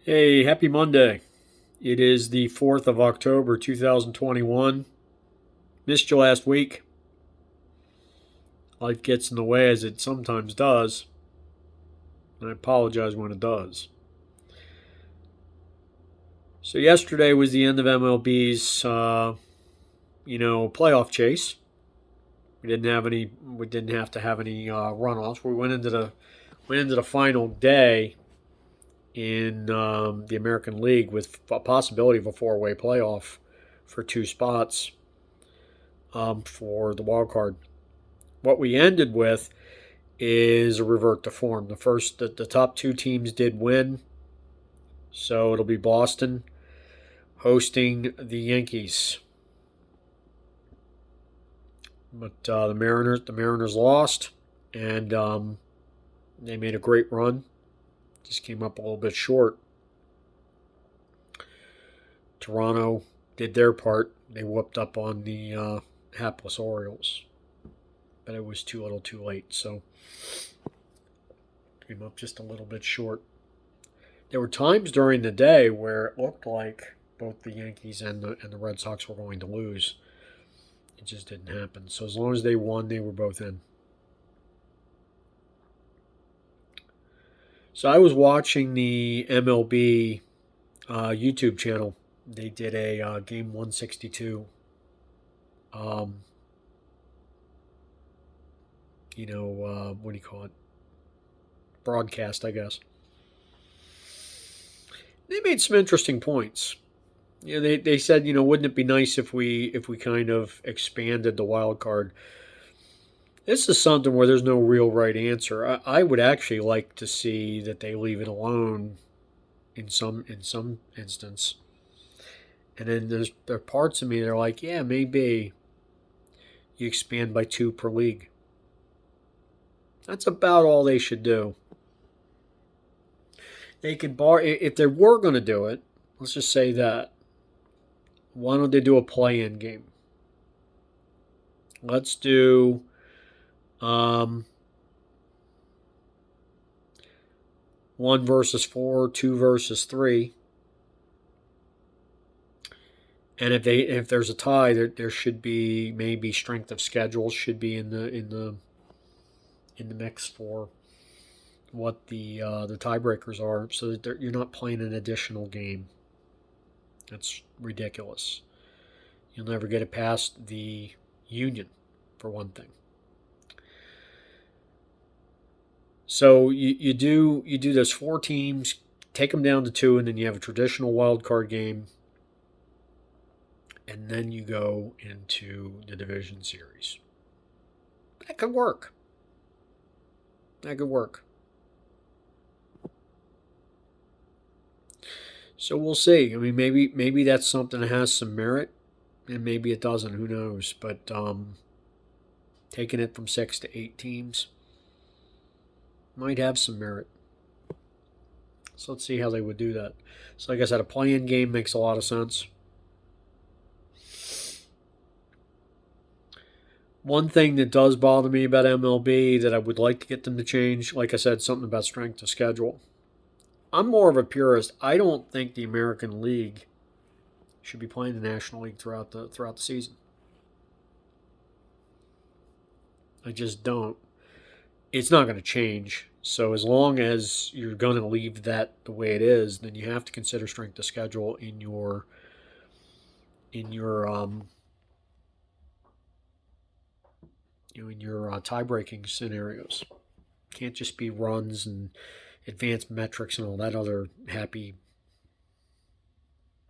Hey, happy Monday. It is the 4th of October, 2021. Missed you last week. Life gets in the way as it sometimes does. And I apologize when it does. So, yesterday was the end of MLB's, playoff chase. We didn't have to have any runoffs. We went into the final day in the American League with a possibility of a four-way playoff for two spots for the wild card. What we ended with is a revert to form. The top two teams did win, so it'll be Boston hosting the Yankees. But the Mariners lost, and they made a great run. Just came up a little bit short. Toronto did their part. They whooped up on the hapless Orioles, but it was too little, too late. So came up just a little bit short. There were times during the day where it looked like both the Yankees and the Red Sox were going to lose. It just didn't happen. So as long as they won, they were both in. So I was watching the MLB YouTube channel. They did a game 162. What do you call it? Broadcast, I guess. They made some interesting points. They said, wouldn't it be nice if we kind of expanded the wild card? This is something where there's no real right answer. I would actually like to see that they leave it alone in some instance. And then there are parts of me that are like, yeah, maybe you expand by two per league. That's about all they should do. They could if they were going to do it. Let's just say that. Why don't they do a play-in game? Let's do 1 versus 4, 2 versus 3. And if there's a tie, there should be maybe strength of schedule should be in the mix for what the tiebreakers are, so that you're not playing an additional game. That's ridiculous. You'll never get it past the union, for one thing. So you do those four teams, take them down to two, and then you have a traditional wild card game, and then you go into the division series. That could work. So we'll see. I mean, maybe that's something that has some merit, and maybe it doesn't. Who knows? But taking it from 6 to 8 teams might have some merit. So let's see how they would do that. So like I said, a play-in game makes a lot of sense. One thing that does bother me about MLB that I would like to get them to change, like I said, something about strength of schedule. I'm more of a purist. I don't think the American League should be playing the National League throughout the season. I just don't. It's not going to change. So as long as you're going to leave that the way it is, then you have to consider strength of schedule in your tie-breaking scenarios. Can't just be runs and advanced metrics and all that other happy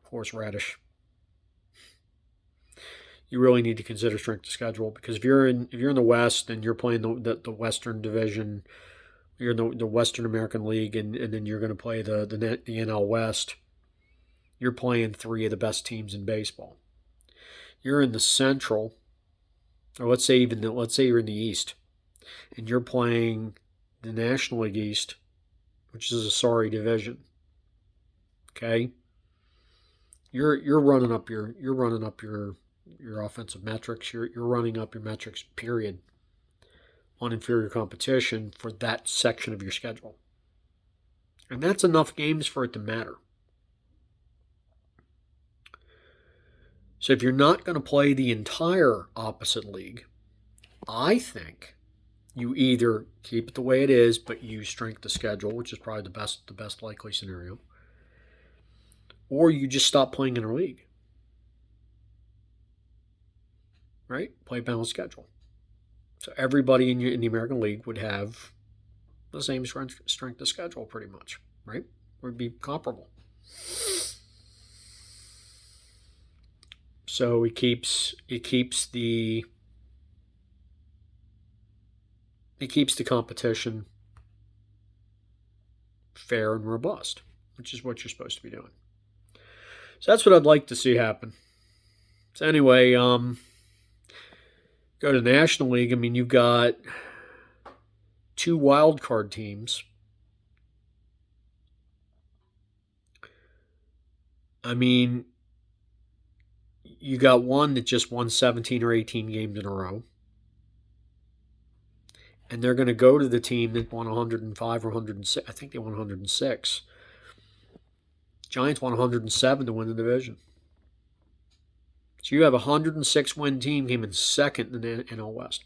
horseradish. You really need to consider strength of schedule, because if you're in the West and you're playing the Western Division, you're in the Western American League, and then you're going to play the NL West. You're playing three of the best teams in baseball. You're in the Central, or let's say you're in the East, and you're playing the National League East, which is a sorry division. Okay, you're running up your offensive metrics. You're running up your metrics, period, on inferior competition for that section of your schedule. And that's enough games for it to matter. So if you're not going to play the entire opposite league, I think you either keep it the way it is, but you strength the schedule, which is probably the best likely scenario, or you just stop playing in a league. Right? Play a balanced schedule. So everybody in the American League would have the same strength of schedule, pretty much, right? Would be comparable. So it keeps the competition fair and robust, which is what you're supposed to be doing. So that's what I'd like to see happen. So anyway, go to the National League. I mean, you've got 2 wild card teams. I mean, you got one that just won 17 or 18 games in a row. And they're going to go to the team that won 105 or 106. I think they won 106. Giants won 107 to win the division. So you have a 106 win team came in second in the NL West.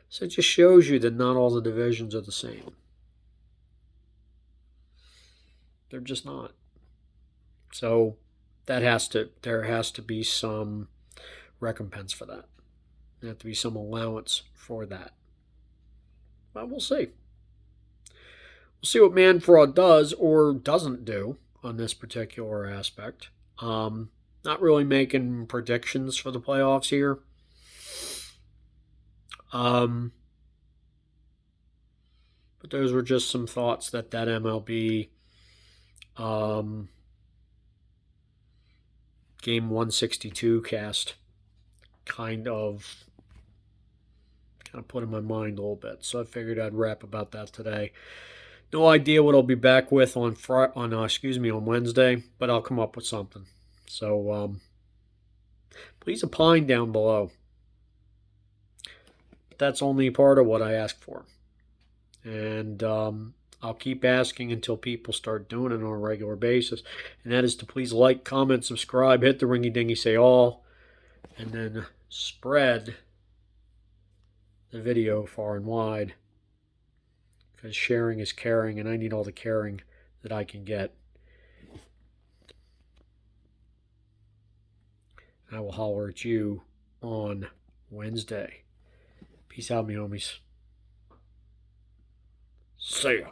So it just shows you that not all the divisions are the same. They're just not. So there has to be some recompense for that. There has to be some allowance for that. But we'll see. We'll see what Manfred does or doesn't do on this particular aspect. Not really making predictions for the playoffs here. But those were just some thoughts that MLB game 162 cast kind of put in my mind a little bit. So I figured I'd rap about that today. No idea what I'll be back with on Wednesday, but I'll come up with something. So please opine down below. But that's only part of what I ask for. And I'll keep asking until people start doing it on a regular basis. And that is to please like, comment, subscribe, hit the ringy-dingy, say all, and then spread the video far and wide. Because sharing is caring, and I need all the caring that I can get. I will holler at you on Wednesday. Peace out, me homies. See ya.